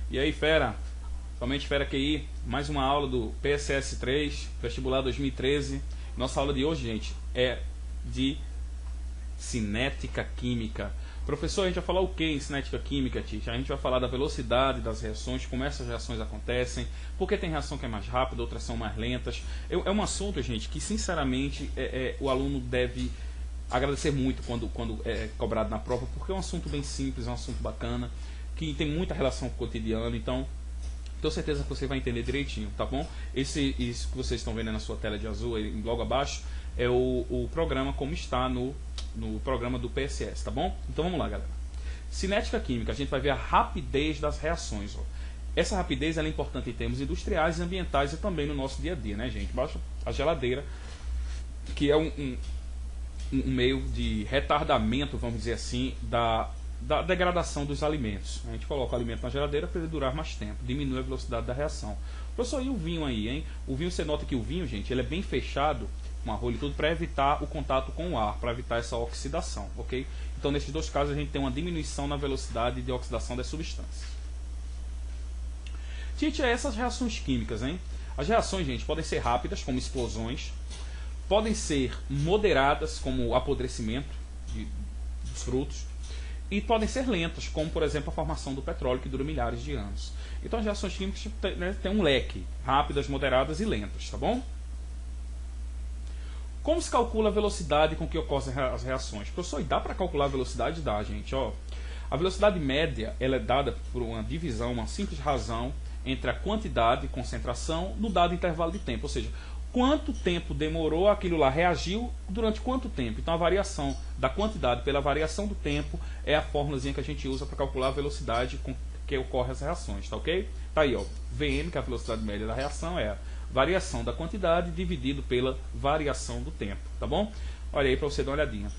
E aí, fera? Somente fera QI, mais uma aula do PSS 3, vestibular 2013. Nossa aula de hoje, gente, é de cinética química. Professor, a gente vai falar o que em cinética química, Tite? A gente vai falar da velocidade das reações, como essas reações acontecem, porque tem reação que é mais rápida, outras são mais lentas. É um assunto, gente, que sinceramente o aluno deve agradecer muito quando é cobrado na prova, porque é um assunto bem simples, é um assunto bacana, que tem muita relação com o cotidiano, então tenho certeza que você vai entender direitinho, tá bom? Isso que vocês estão vendo aí na sua tela de azul, aí, logo abaixo, é o programa como está no programa do PSS, tá bom? Então vamos lá, galera. Cinética química, a gente vai ver a rapidez das reações. Ó. Essa rapidez ela é importante em termos industriais e ambientais e também no nosso dia a dia, né, gente? Baixa a geladeira, que é um meio de retardamento, vamos dizer assim, da degradação dos alimentos. A gente coloca o alimento na geladeira para ele durar mais tempo, diminui a velocidade da reação. Professor, e o vinho aí, hein? O vinho, você nota que o vinho, gente, ele é bem fechado, com a rolha e tudo, para evitar o contato com o ar, para evitar essa oxidação, ok? Então, nesses dois casos, a gente tem uma diminuição na velocidade de oxidação das substâncias. Tite, essas reações químicas, hein? As reações, gente, podem ser rápidas, como explosões, podem ser moderadas, como o apodrecimento dos frutos, e podem ser lentas, como por exemplo a formação do petróleo, que dura milhares de anos. Então as reações químicas têm um leque, rápidas, moderadas e lentas, tá bom? Como se calcula a velocidade com que ocorrem as reações? Professor, dá para calcular a velocidade? Dá, gente. Ó. A velocidade média ela é dada por uma divisão, uma simples razão entre a quantidade e concentração no dado intervalo de tempo, ou seja, quanto tempo demorou aquilo lá, reagiu durante quanto tempo. Então a variação da quantidade pela variação do tempo é a fórmulazinha que a gente usa para calcular a velocidade com que ocorrem as reações, tá ok? Tá aí, ó, VM, que é a velocidade média da reação, é a variação da quantidade dividido pela variação do tempo, tá bom? Olha aí para você dar uma olhadinha.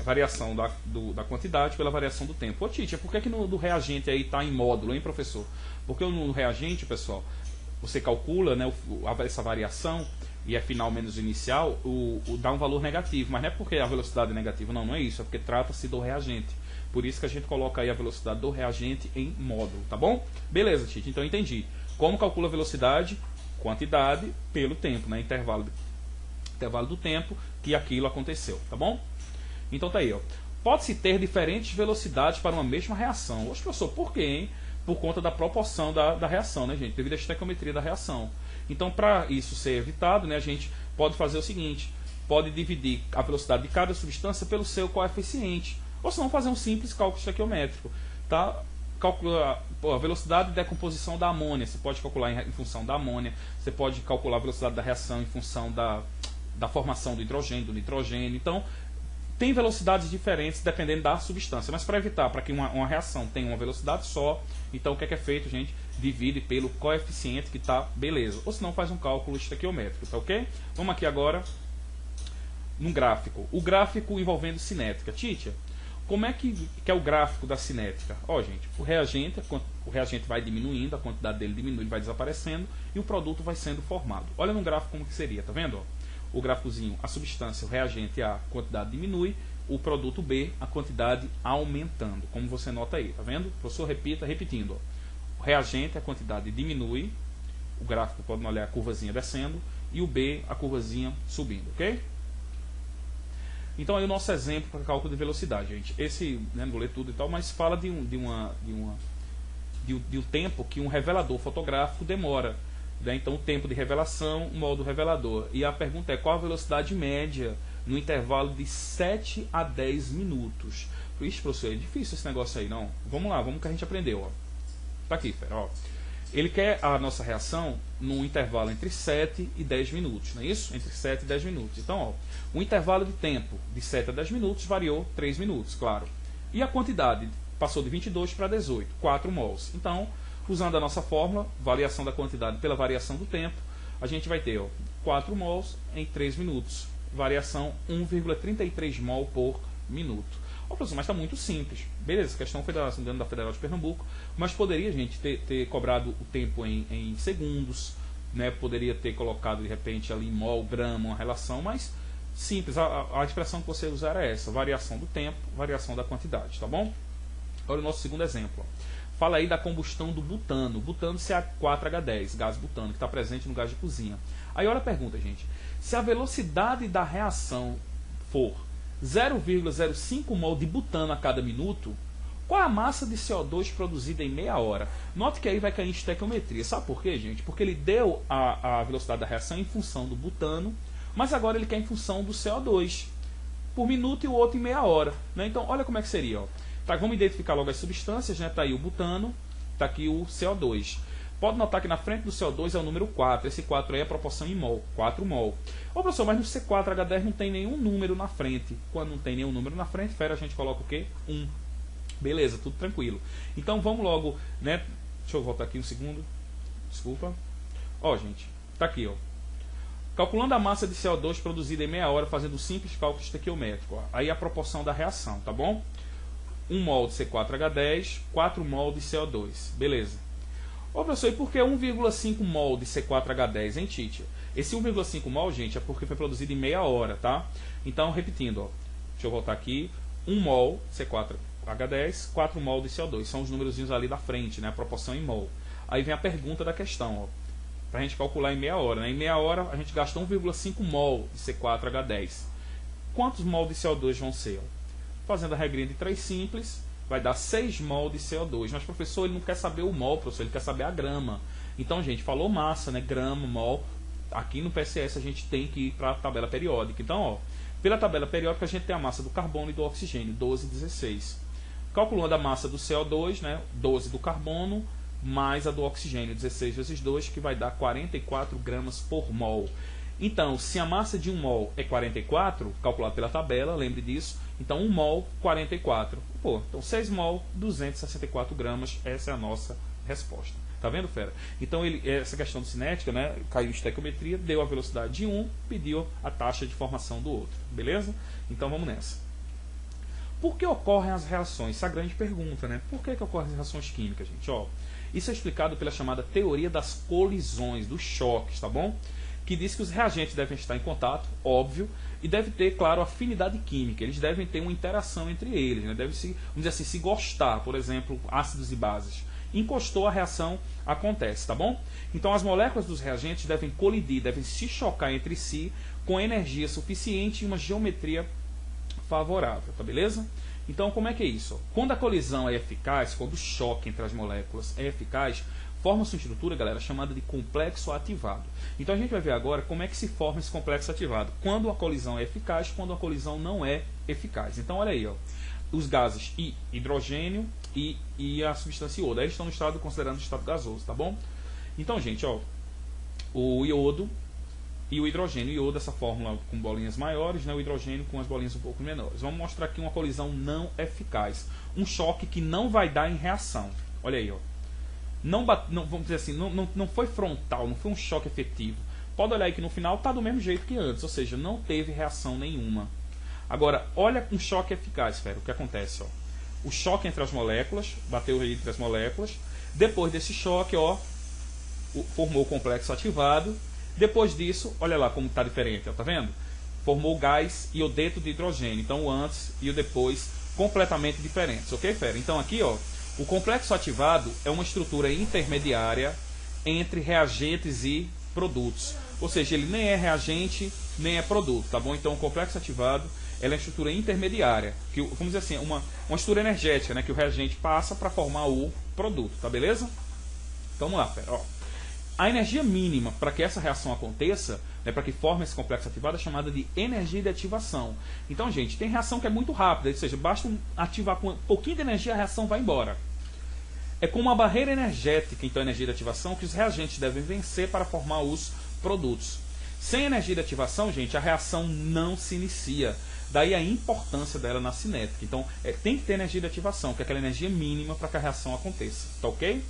Variação da quantidade pela variação do tempo. Ô Tite, por que no reagente aí está em módulo, hein, professor? Porque no reagente, pessoal, você calcula, né, essa variação e é final menos inicial, dá um valor negativo, mas não é porque a velocidade é negativa, não é isso, é porque trata-se do reagente. Por isso que a gente coloca aí a velocidade do reagente em módulo, tá bom? Beleza, Tite, então entendi. Como calcula a velocidade? Quantidade pelo tempo, né, intervalo do tempo que aquilo aconteceu, tá bom? Então tá aí, ó. Pode-se ter diferentes velocidades para uma mesma reação. Oxe, professor, por quê, hein? Por conta da proporção da reação, né, gente? Devido à estequiometria da reação. Então, para isso ser evitado, né, a gente pode fazer o seguinte: pode dividir a velocidade de cada substância pelo seu coeficiente. Ou se não, fazer um simples cálculo estequiométrico. Tá? Calcular a velocidade de decomposição da amônia. Você pode calcular em função da amônia. Você pode calcular a velocidade da reação em função da formação do hidrogênio, do nitrogênio. Então, tem velocidades diferentes dependendo da substância, mas para evitar, para que uma reação tenha uma velocidade só, então o que é feito, gente? Divide pelo coeficiente que está, beleza. Ou se não, faz um cálculo estequiométrico, tá ok? Vamos aqui agora num gráfico. O gráfico envolvendo cinética. Titia, como é que é o gráfico da cinética? Ó, gente, o reagente vai diminuindo, a quantidade dele diminui, ele vai desaparecendo e o produto vai sendo formado. Olha no gráfico como que seria, tá vendo? Ó? O gráficozinho, a substância, o reagente, a quantidade diminui, o produto B, a quantidade aumentando, como você nota aí, tá vendo? O professor repetindo, ó. O reagente, a quantidade diminui, o gráfico pode olhar a curvazinha descendo, e o B, a curvazinha subindo, ok? Então aí o nosso exemplo para cálculo de velocidade, gente. Esse, né, não vou ler tudo e tal, mas fala de um tempo que um revelador fotográfico demora. Então o tempo de revelação, o modo revelador. E a pergunta é: qual a velocidade média no intervalo de 7 a 10 minutos? Ixi, professor, é difícil esse negócio aí, não? Vamos lá, vamos que a gente aprendeu. Ó. Tá aqui, Fera, ó. Ele quer a nossa reação num intervalo entre 7 e 10 minutos, não é isso? Entre 7 e 10 minutos. Então, ó, o intervalo de tempo de 7 a 10 minutos variou 3 minutos, claro. E a quantidade passou de 22 para 18, 4 mols. Então, usando a nossa fórmula, variação da quantidade pela variação do tempo, a gente vai ter, ó, 4 mols em 3 minutos. Variação 1,33 mol por minuto. Ó, professor, mas está muito simples. Beleza, a questão foi da Federal de Pernambuco, mas poderia a gente ter cobrado o tempo em segundos, né? Poderia ter colocado de repente ali mol, grama, uma relação, mas simples. A expressão que você usar é essa: variação do tempo, variação da quantidade, tá bom? Olha o nosso segundo exemplo. Ó. fala aí da combustão do butano, butano CH4H10, gás butano, que está presente no gás de cozinha. Aí olha a pergunta, gente. Se a velocidade da reação for 0,05 mol de butano a cada minuto, qual a massa de CO2 produzida em meia hora? Note que aí vai cair em estequiometria. Sabe por quê, gente? Porque ele deu a velocidade da reação em função do butano, mas agora ele quer em função do CO2 por minuto e o outro em meia hora. Né? Então, olha como é que seria. Ó. Tá, vamos identificar logo as substâncias. Né? Tá aí o butano, tá aqui o CO2. Pode notar que na frente do CO2 é o número 4. Esse 4 aí é a proporção em mol, 4 mol. Ô professor, mas no C4H10 não tem nenhum número na frente. Quando não tem nenhum número na frente, a gente coloca o quê? 1. Beleza, tudo tranquilo. Então vamos logo, né? Deixa eu voltar aqui um segundo. Desculpa. Ó, gente, tá aqui, ó. Calculando a massa de CO2 produzida em meia hora, fazendo um simples cálculo estequiométrico. Ó. Aí a proporção da reação, tá bom? 1 mol de C4H10, 4 mol de CO2. Beleza. Ô professor, e por que 1,5 mol de C4H10, hein, Tite? Esse 1,5 mol, gente, é porque foi produzido em meia hora, tá? Então, repetindo, ó. Deixa eu voltar aqui. 1 mol C4H10, 4 mol de CO2. São os númerozinhos ali da frente, né? A proporção em mol. Aí vem a pergunta da questão, ó. Para a gente calcular em meia hora. Né? Em meia hora, a gente gasta 1,5 mol de C4H10. Quantos mol de CO2 vão ser? Ó? Fazendo a regrinha de 3 simples, vai dar 6 mol de CO2. Mas, professor, ele não quer saber o mol, professor, ele quer saber a grama. Então, gente, falou massa, né? Grama, mol. Aqui no PCS a gente tem que ir para a tabela periódica. Então, ó, pela tabela periódica a gente tem a massa do carbono e do oxigênio, 12 e 16. Calculando a massa do CO2, né? 12 do carbono, mais a do oxigênio, 16 vezes 2, que vai dar 44 gramas por mol. Então, se a massa de 1 mol é 44, calculado pela tabela, lembre disso, então 1 mol, 44. Pô, então 6 mol, 264 gramas, essa é a nossa resposta. Tá vendo, fera? Então, essa questão de cinética, né, caiu em estequiometria, deu a velocidade de um, pediu a taxa de formação do outro. Beleza? Então, vamos nessa. Por que ocorrem as reações? Essa é a grande pergunta, né? Por que ocorrem as reações químicas, gente? Ó, isso é explicado pela chamada teoria das colisões, dos choques, tá bom? Que diz que os reagentes devem estar em contato, óbvio, e deve ter, claro, afinidade química. Eles devem ter uma interação entre eles, né? Deve se, vamos dizer assim, se gostar, por exemplo, ácidos e bases. Encostou, a reação acontece, tá bom? Então as moléculas dos reagentes devem colidir, devem se chocar entre si com energia suficiente e uma geometria favorável, tá beleza? Então como é que é isso? Quando a colisão é eficaz, quando o choque entre as moléculas é eficaz, forma-se uma estrutura, galera, chamada de complexo ativado. Então a gente vai ver agora como é que se forma esse complexo ativado. Quando a colisão é eficaz, quando a colisão não é eficaz. Então olha aí, ó. Os gases hidrogênio e a substância iodo. Aí eles estão no estado, considerando o estado gasoso, tá bom? Então, gente, ó, o iodo e o hidrogênio. O iodo, essa fórmula com bolinhas maiores, né? O hidrogênio com as bolinhas um pouco menores. Vamos mostrar aqui uma colisão não eficaz. Um choque que não vai dar em reação. Olha aí, ó. Não, vamos dizer assim, não foi frontal, não foi um choque efetivo. Pode olhar aí que no final está do mesmo jeito que antes, ou seja, não teve reação nenhuma. Agora, olha um choque eficaz, Fera, o que acontece, ó. O choque entre as moléculas, bateu aí entre as moléculas. Depois desse choque, ó, formou o complexo ativado. Depois disso, olha lá como está diferente, ó, tá vendo? Formou o gás iodeto de hidrogênio. Então, o antes e o depois completamente diferentes, ok, Fera? Então, aqui, ó, o complexo ativado é uma estrutura intermediária entre reagentes e produtos. Ou seja, ele nem é reagente, nem é produto, tá bom? Então, o complexo ativado ela é uma estrutura intermediária, que, vamos dizer assim, uma estrutura energética, né, que o reagente passa para formar o produto, tá beleza? Então, vamos lá, pera, ó. A energia mínima para que essa reação aconteça, né, para que forme esse complexo ativado, é chamada de energia de ativação. Então, gente, tem reação que é muito rápida, ou seja, basta ativar com um pouquinho de energia, a reação vai embora. É como uma barreira energética, então, a energia de ativação, que os reagentes devem vencer para formar os produtos. Sem energia de ativação, gente, a reação não se inicia. Daí a importância dela na cinética. Então, tem que ter energia de ativação, que é aquela energia mínima para que a reação aconteça. Tá ok?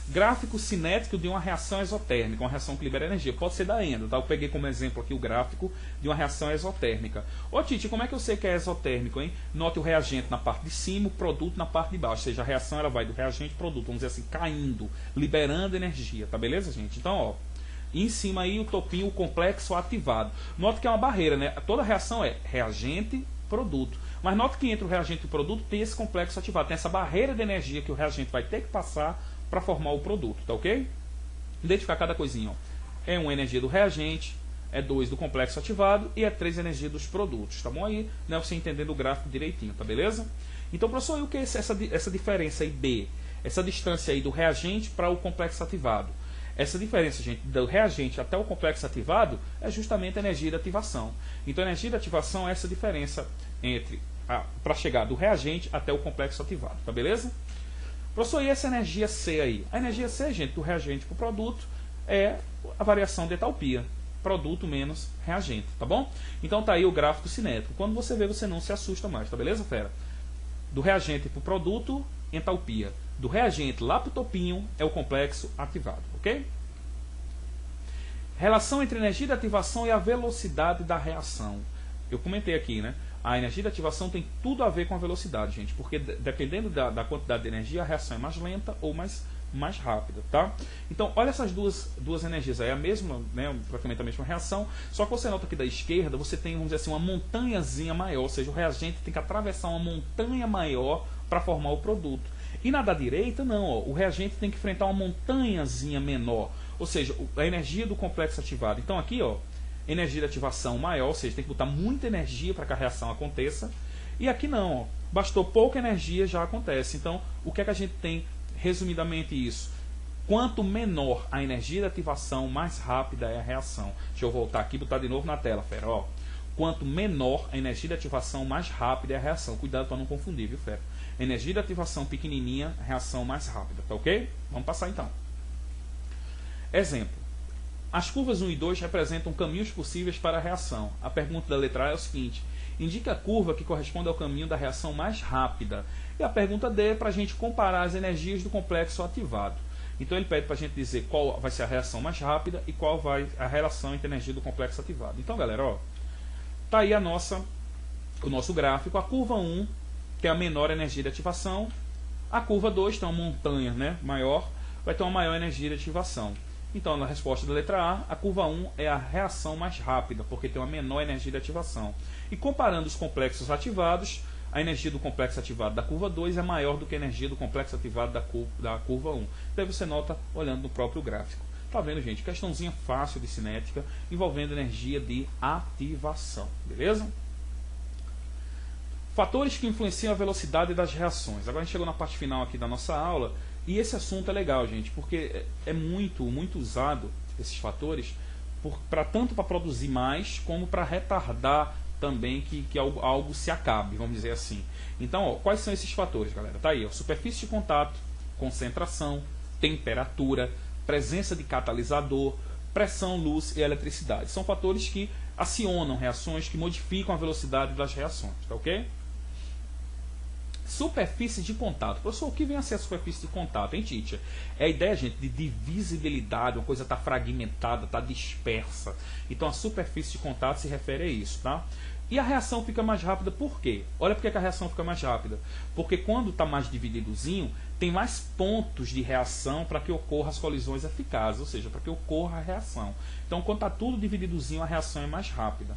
Gráfico cinético de uma reação exotérmica, uma reação que libera energia. Pode ser da endo, tá? Eu peguei como exemplo aqui o gráfico de uma reação exotérmica. Ô, Tite, como é que eu sei que é exotérmico, hein? Note o reagente na parte de cima, o produto na parte de baixo. Ou seja, a reação ela vai do reagente para o produto, vamos dizer assim, caindo, liberando energia. Tá beleza, gente? Então, ó. E em cima aí o topinho, o complexo ativado. Note que é uma barreira, né? Toda reação é reagente, produto. Mas note que entre o reagente e o produto tem esse complexo ativado, tem essa barreira de energia que o reagente vai ter que passar para formar o produto, tá ok? Identificar cada coisinha, ó. É 1 energia do reagente, é 2 do complexo ativado e é 3 energia dos produtos, tá bom? Aí, né, você entendendo o gráfico direitinho, tá beleza? Então, professor, e o que é essa diferença aí B? Essa distância aí do reagente para o complexo ativado. Essa diferença, gente, do reagente até o complexo ativado é justamente a energia de ativação. Então, a energia de ativação é essa diferença entre para chegar do reagente até o complexo ativado, tá beleza? Professor, e essa energia C aí? A energia C, gente, do reagente para o produto é a variação de entalpia. Produto menos reagente, tá bom? Então tá aí o gráfico cinético. Quando você vê, você não se assusta mais, tá beleza, fera? Do reagente para o produto, entalpia. Do reagente lá para o topinho é o complexo ativado, ok? Relação entre a energia de ativação e a velocidade da reação. Eu comentei aqui, né? A energia de ativação tem tudo a ver com a velocidade, gente, porque dependendo da quantidade de energia, a reação é mais lenta ou mais rápida, tá? Então, olha essas duas energias aí, a mesma, né, praticamente a mesma reação, só que você nota que da esquerda você tem, vamos dizer assim, uma montanhazinha maior, ou seja, o reagente tem que atravessar uma montanha maior para formar o produto. E na da direita, não, ó, o reagente tem que enfrentar uma montanhazinha menor, ou seja, a energia do complexo ativado. Então aqui, ó, energia de ativação maior, ou seja, tem que botar muita energia para que a reação aconteça. E aqui não, ó, bastou pouca energia, já acontece. Então, o que é que a gente tem, resumidamente, isso? Quanto menor a energia de ativação, mais rápida é a reação. Deixa eu voltar aqui e botar de novo na tela, fera, ó. Quanto menor a energia de ativação, mais rápida é a reação. Cuidado para não confundir, viu, fera? Energia de ativação pequenininha, reação mais rápida, tá ok? Vamos passar então. Exemplo. As curvas 1 e 2 representam caminhos possíveis para a reação. A pergunta da letra A é o seguinte: indique a curva que corresponde ao caminho da reação mais rápida. E a pergunta D é para a gente comparar as energias do complexo ativado. Então ele pede para a gente dizer qual vai ser a reação mais rápida e qual vai a relação entre a energia do complexo ativado. Então, galera, ó, tá aí o nosso gráfico. A curva 1, que é a menor energia de ativação. A curva 2 tem uma montanha, né, maior, vai ter uma maior energia de ativação. Então, na resposta da letra A curva 1 é a reação mais rápida, porque tem uma menor energia de ativação. E comparando os complexos ativados, a energia do complexo ativado da curva 2 é maior do que a energia do complexo ativado da curva 1. Daí você nota olhando no próprio gráfico. Tá vendo, gente? Questãozinha fácil de cinética, envolvendo energia de ativação. Beleza? Fatores que influenciam a velocidade das reações. Agora a gente chegou na parte final aqui da nossa aula. E esse assunto é legal, gente, porque é muito usado, esses fatores, tanto para produzir mais, como para retardar também que algo se acabe, vamos dizer assim. Então, ó, quais são esses fatores, galera? Tá aí, ó, superfície de contato, concentração, temperatura, presença de catalisador, pressão, luz e eletricidade. São fatores que acionam reações, que modificam a velocidade das reações, tá ok? Superfície de contato. Professor, o que vem a ser a superfície de contato, hein, teacher? É a ideia, gente, de divisibilidade, uma coisa está fragmentada, está dispersa. Então, a superfície de contato se refere a isso, tá? E a reação fica mais rápida por quê? Olha por que a reação fica mais rápida. Porque quando está mais divididozinho, tem mais pontos de reação para que ocorram as colisões eficazes, ou seja, para que ocorra a reação. Então, quando está tudo divididozinho, a reação é mais rápida.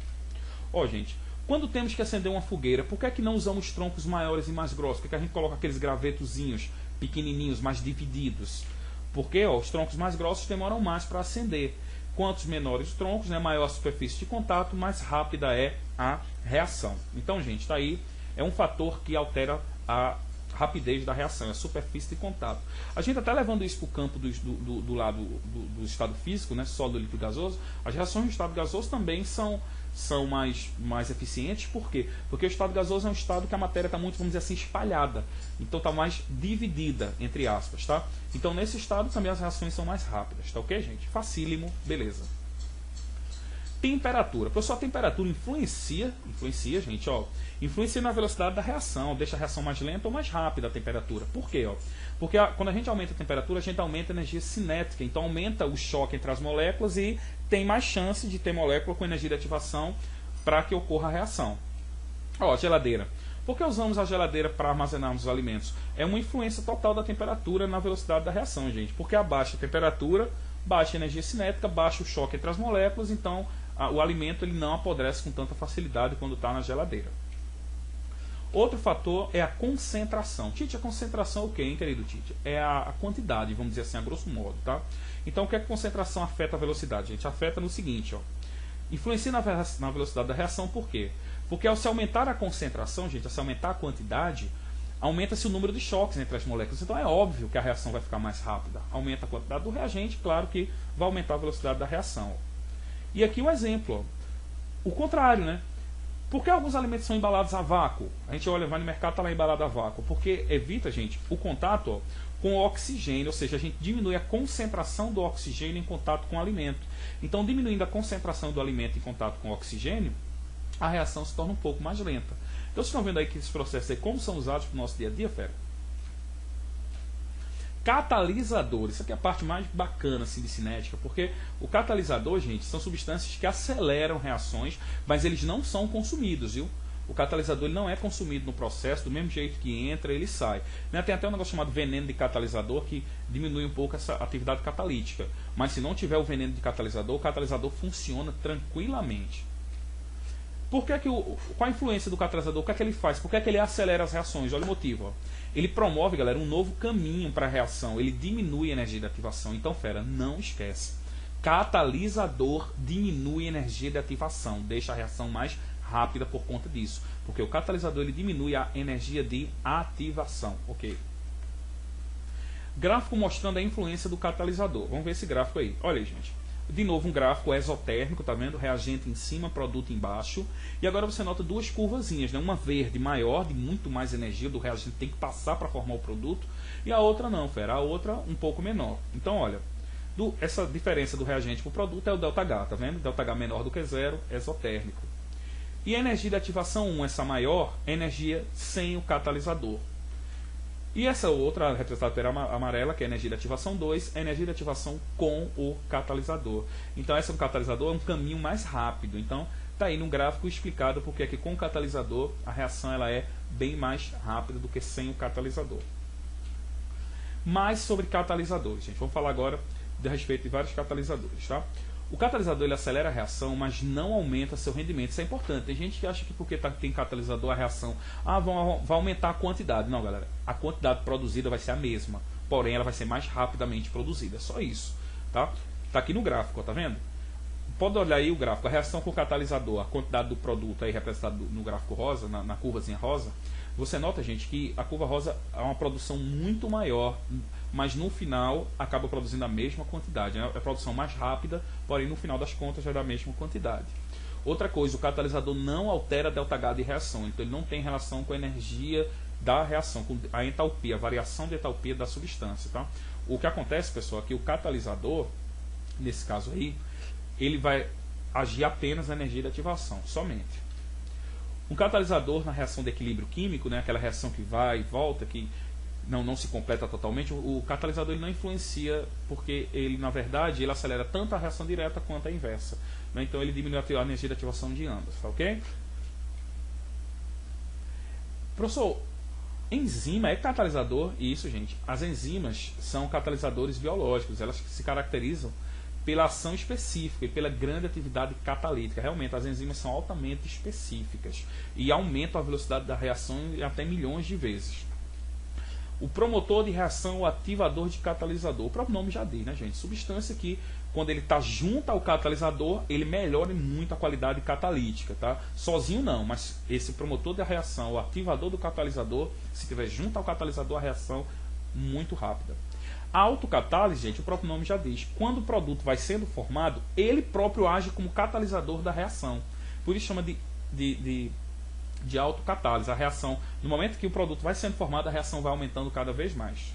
Ó, gente, quando temos que acender uma fogueira, por que é que não usamos troncos maiores e mais grossos? Por que é que a gente coloca aqueles gravetozinhos pequenininhos, mais divididos? Porque ó, os troncos mais grossos demoram mais para acender. Quantos menores os troncos, né, maior a superfície de contato, mais rápida é a reação. Então, gente, tá aí, é um fator que altera a rapidez da reação, é a superfície de contato. A gente até levando isso para o campo do lado do estado físico, né, sólido, líquido, gasoso, as reações do estado gasoso também são mais eficientes. Por quê? Porque o estado gasoso é um estado que a matéria está muito, vamos dizer assim, espalhada. Então está mais dividida, entre aspas, tá? Então nesse estado também as reações são mais rápidas, tá ok, gente? Facílimo, beleza. Temperatura. Professor, a temperatura influencia, gente, ó. Influencia na velocidade da reação, deixa a reação mais lenta ou mais rápida a temperatura. Por quê? Ó? Porque quando a gente aumenta a temperatura, a gente aumenta a energia cinética. Então aumenta o choque entre as moléculas e tem mais chance de ter molécula com energia de ativação para que ocorra a reação. Ó, geladeira. Por que usamos a geladeira para armazenarmos os alimentos? É uma influência total da temperatura na velocidade da reação, gente. Porque a baixa temperatura, baixa energia cinética, baixa o choque entre as moléculas, então o alimento ele não apodrece com tanta facilidade quando está na geladeira. Outro fator é a concentração. Tite, a concentração é o quê, hein, querido Tite? É a quantidade, vamos dizer assim, a grosso modo, tá? Então, o que é que a concentração afeta a velocidade, gente? Afeta no seguinte, ó. Influencia na velocidade da reação, por quê? Porque ao se aumentar a concentração, gente, ao se aumentar a quantidade, aumenta-se o número de choques entre as moléculas. Então é óbvio que a reação vai ficar mais rápida. Aumenta a quantidade do reagente, claro que vai aumentar a velocidade da reação. E aqui um exemplo, ó. O contrário, né? Por que alguns alimentos são embalados a vácuo? A gente olha, vai no mercado, está lá embalado a vácuo. Porque evita, gente, o contato, ó, com o oxigênio, ou seja, a gente diminui a concentração do oxigênio em contato com o alimento. Então, diminuindo a concentração do alimento em contato com o oxigênio, a reação se torna um pouco mais lenta. Então, vocês estão vendo aí que esses processos aí, como são usados para o nosso dia a dia, fera? Catalisadores, isso aqui é a parte mais bacana assim, de cinética, porque o catalisador, gente, são substâncias que aceleram reações, mas eles não são consumidos, viu? O catalisador ele não é consumido no processo, do mesmo jeito que entra, ele sai. Né? Tem até um negócio chamado veneno de catalisador, que diminui um pouco essa atividade catalítica. Mas se não tiver o veneno de catalisador, o catalisador funciona tranquilamente. Por que qual a influência do catalisador? O que é que ele faz? Por que é que ele acelera as reações? Olha o motivo. Ó. Ele promove, galera, um novo caminho para a reação. Ele diminui a energia de ativação. Então, fera, não esquece. Catalisador diminui a energia de ativação. Deixa a reação mais rápida por conta disso. Porque o catalisador ele diminui a energia de ativação. Ok? Gráfico mostrando a influência do catalisador. Vamos ver esse gráfico aí. Olha aí, gente. De novo um gráfico exotérmico, tá vendo? Reagente em cima, produto embaixo. E agora você nota duas curvazinhas, né? Uma verde maior, de muito mais energia, do reagente tem que passar para formar o produto. E a outra não, fera. A outra um pouco menor. Então, olha, essa diferença do reagente para o produto é o ΔH, tá vendo? ΔH menor do que zero, exotérmico. E a energia de ativação 1, essa maior, é energia sem o catalisador. E essa outra, representada pela amarela, que é a energia de ativação 2, é a energia de ativação com o catalisador. Então, essa do catalisador é um caminho mais rápido. Então, está aí no gráfico explicado porque é que com o catalisador a reação ela é bem mais rápida do que sem o catalisador. Mais sobre catalisadores, gente. Vamos falar agora a respeito de vários catalisadores, tá? O catalisador ele acelera a reação, mas não aumenta seu rendimento. Isso é importante. Tem gente que acha que porque tem catalisador a reação vai aumentar a quantidade. Não, galera. A quantidade produzida vai ser a mesma, porém ela vai ser mais rapidamente produzida. Só isso, tá? Tá aqui no gráfico, ó, tá vendo? Pode olhar aí o gráfico. A reação com o catalisador, a quantidade do produto aí representada no gráfico rosa, na curvazinha rosa. Você nota, gente, que a curva rosa é uma produção muito maior, mas no final acaba produzindo a mesma quantidade. É a produção mais rápida, porém no final das contas vai dar a mesma quantidade. Outra coisa, o catalisador não altera ΔH de reação, então ele não tem relação com a energia da reação, com a entalpia, a variação de entalpia da substância. Tá? O que acontece, pessoal, é que o catalisador, nesse caso aí, ele vai agir apenas na energia de ativação, somente. Um catalisador na reação de equilíbrio químico, né, aquela reação que vai e volta, que não se completa totalmente, o catalisador ele não influencia, porque ele, na verdade, ele acelera tanto a reação direta quanto a inversa. Né? Então ele diminui a energia de ativação de ambas, tá ok? Professor, enzima é catalisador? Isso, gente. As enzimas são catalisadores biológicos, elas se caracterizam pela ação específica e pela grande atividade catalítica. Realmente, as enzimas são altamente específicas e aumentam a velocidade da reação até milhões de vezes. O promotor de reação, o ativador de catalisador. O próprio nome já diz, né, gente? Substância que, quando ele está junto ao catalisador, ele melhora muito a qualidade catalítica, tá? Sozinho não, mas esse promotor da reação, o ativador do catalisador, se estiver junto ao catalisador, a reação muito rápida. A autocatálise, gente, o próprio nome já diz. Quando o produto vai sendo formado, ele próprio age como catalisador da reação. Por isso chama de autocatálise. A reação, no momento que o produto vai sendo formado, a reação vai aumentando cada vez mais.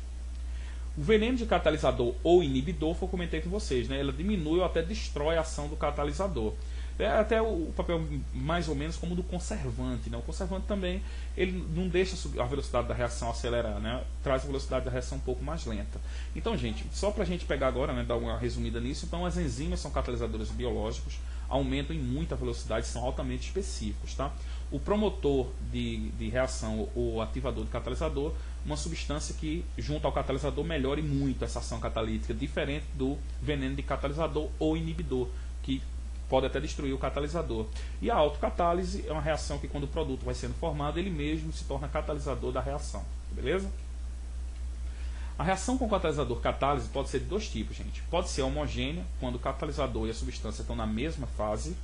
O veneno de catalisador ou inibidor, foi o que eu comentei com vocês, né? Ela diminui ou até destrói a ação do catalisador. É até o papel mais ou menos como do conservante, né? O conservante também ele não deixa a velocidade da reação acelerar, né? Traz a velocidade da reação um pouco mais lenta. Então, gente, só para a gente pegar agora, né, dar uma resumida nisso, então as enzimas são catalisadores biológicos, aumentam em muita velocidade, são altamente específicos, tá? O promotor de reação ou ativador de catalisador, uma substância que, junto ao catalisador, melhore muito essa ação catalítica, diferente do veneno de catalisador ou inibidor, que pode até destruir o catalisador. E a autocatálise é uma reação que, quando o produto vai sendo formado, ele mesmo se torna catalisador da reação. Beleza? A reação com o catalisador catálise pode ser de dois tipos, gente. Pode ser homogênea, quando o catalisador e a substância estão na mesma fase.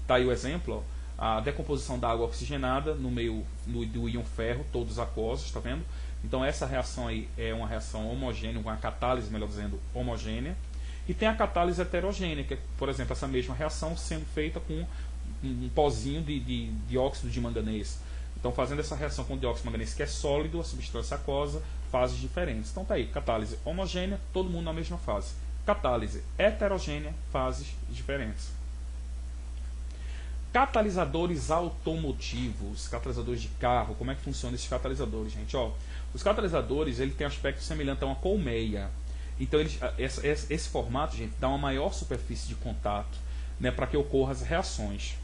Está aí o exemplo, ó, a decomposição da água oxigenada no meio do íon ferro, todos aquosos, está vendo? Então essa reação aí é uma reação homogênea, uma catálise, melhor dizendo, homogênea. E tem a catálise heterogênea, que é, por exemplo, essa mesma reação sendo feita com um pozinho de dióxido de manganês. Então, fazendo essa reação com o dióxido de manganês, que é sólido, a substância aquosa, fases diferentes. Então, tá aí, catálise homogênea, todo mundo na mesma fase. Catálise heterogênea, fases diferentes. Catalisadores automotivos, catalisadores de carro. Como é que funcionam esses catalisadores, gente? Ó, os catalisadores, ele tem aspecto semelhante a uma colmeia. Então, esse formato, gente, dá uma maior superfície de contato, né, para que ocorram as reações.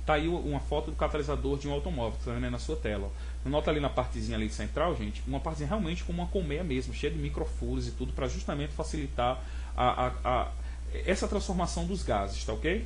Tá aí uma foto do catalisador de um automóvel, que está vendo aí na sua tela. Ó. Nota ali na partezinha ali central, gente, uma partezinha realmente como uma colmeia mesmo, cheia de microfuros e tudo, para justamente facilitar essa transformação dos gases, tá ok?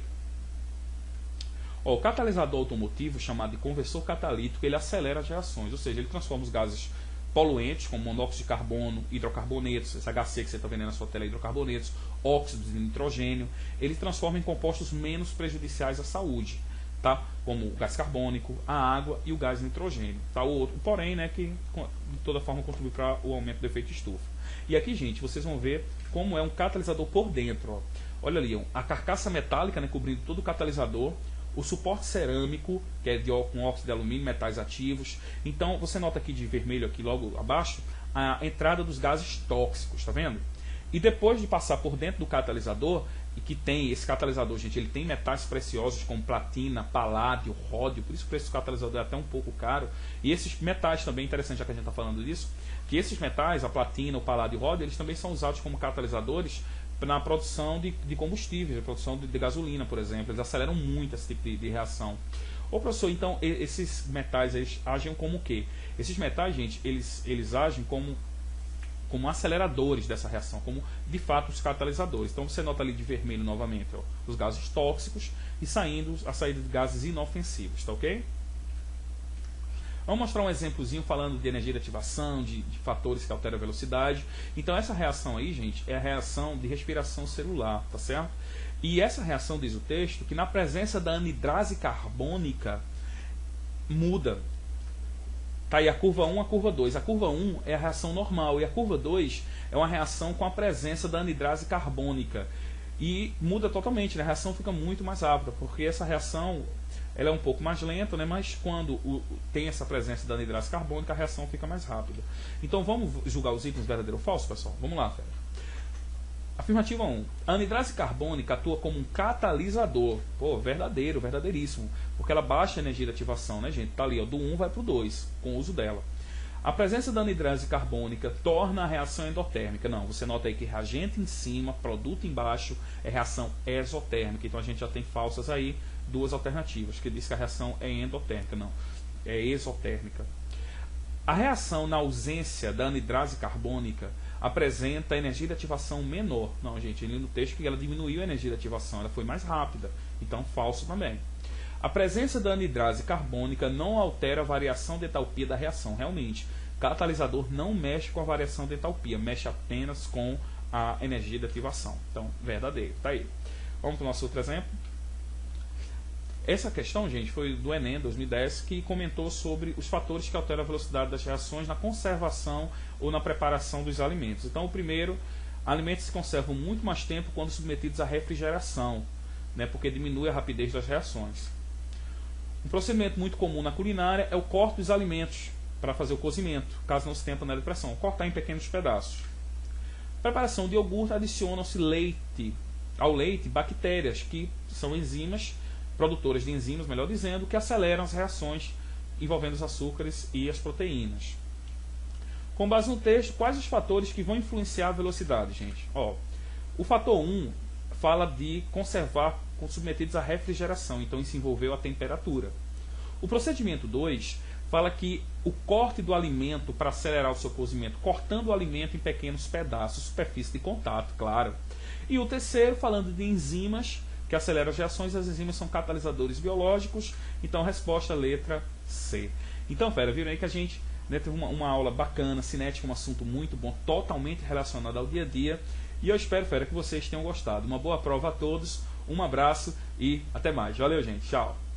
Ó, o catalisador automotivo, chamado de conversor catalítico, ele acelera as reações, ou seja, ele transforma os gases poluentes, como monóxido de carbono, hidrocarbonetos, esse HC que você está vendo na sua tela, hidrocarbonetos, óxidos de nitrogênio, ele transforma em compostos menos prejudiciais à saúde. Tá? Como o gás carbônico, a água e o gás nitrogênio. Tá? O porém, né, que de toda forma contribui para o aumento do efeito estufa. E aqui, gente, vocês vão ver como é um catalisador por dentro. Ó. Olha ali, ó, a carcaça metálica, né, cobrindo todo o catalisador, o suporte cerâmico, que é com óxido de alumínio, metais ativos. Então, você nota aqui de vermelho, aqui logo abaixo, a entrada dos gases tóxicos, tá vendo? E depois de passar por dentro do catalisador, e que tem esse catalisador, gente, ele tem metais preciosos como platina, paládio, ródio, por isso que o preço do catalisador é até um pouco caro. E esses metais também, interessante já que a gente está falando disso, que esses metais, a platina, o paládio e o ródio, eles também são usados como catalisadores na produção de combustíveis, na produção de gasolina, por exemplo. Eles aceleram muito esse tipo de reação. Ô professor, então esses metais, eles agem como o quê? Esses metais, gente, eles agem como aceleradores dessa reação, como de fato os catalisadores. Então você nota ali de vermelho novamente, ó, os gases tóxicos e a saída de gases inofensivos, tá ok? Vamos mostrar um exemplozinho falando de energia de ativação, de fatores que alteram a velocidade. Então essa reação aí, gente, é a reação de respiração celular, tá certo? E essa reação, diz o texto, que na presença da anidrase carbônica muda. Tá aí a curva 1, a curva 2. A curva 1 é a reação normal e a curva 2 é uma reação com a presença da anidrase carbônica. E muda totalmente, né? A reação fica muito mais rápida, porque essa reação ela é um pouco mais lenta, né? Mas quando tem essa presença da anidrase carbônica, a reação fica mais rápida. Então vamos julgar os itens verdadeiro ou falso, pessoal? Vamos lá, Fera. Afirmativa 1. A anidrase carbônica atua como um catalisador. Pô, verdadeiro, verdadeiríssimo. Porque ela baixa a energia de ativação, né, gente? Tá ali, ó, do 1 vai para o 2, com o uso dela. A presença da anidrase carbônica torna a reação endotérmica. Não, você nota aí que reagente em cima, produto embaixo, é reação exotérmica. Então a gente já tem falsas aí, duas alternativas, que diz que a reação é endotérmica. Não, é exotérmica. A reação na ausência da anidrase carbônica apresenta energia de ativação menor. Não, gente, ali no texto que ela diminuiu a energia de ativação, ela foi mais rápida. Então, falso também. A presença da anidrase carbônica não altera a variação de entalpia da reação. Realmente, catalisador não mexe com a variação de entalpia, mexe apenas com a energia de ativação. Então, verdadeiro. Tá aí. Vamos para o nosso outro exemplo. Essa questão, gente, foi do Enem 2010, que comentou sobre os fatores que alteram a velocidade das reações na conservação ou na preparação dos alimentos. Então, o primeiro, alimentos se conservam muito mais tempo quando submetidos à refrigeração, né, porque diminui a rapidez das reações. Um procedimento muito comum na culinária é o corte dos alimentos para fazer o cozimento, caso não se tenha panela de pressão, cortar em pequenos pedaços. Preparação de iogurte, adicionam-se ao leite bactérias, que são enzimas, produtoras de enzimas, melhor dizendo, que aceleram as reações envolvendo os açúcares e as proteínas. Com base no texto, quais os fatores que vão influenciar a velocidade, gente? Ó, o fator 1 fala de conservar submetidos à refrigeração, então isso envolveu a temperatura. O procedimento 2 fala que o corte do alimento para acelerar o seu cozimento, cortando o alimento em pequenos pedaços, superfície de contato, claro. E o terceiro, falando de enzimas, que acelera as reações. As enzimas são catalisadores biológicos. Então, resposta letra C. Então, fera, viram aí que a gente, né, teve uma aula bacana, cinética, um assunto muito bom, totalmente relacionado ao dia a dia. E eu espero, fera, que vocês tenham gostado. Uma boa prova a todos, um abraço e até mais. Valeu, gente. Tchau.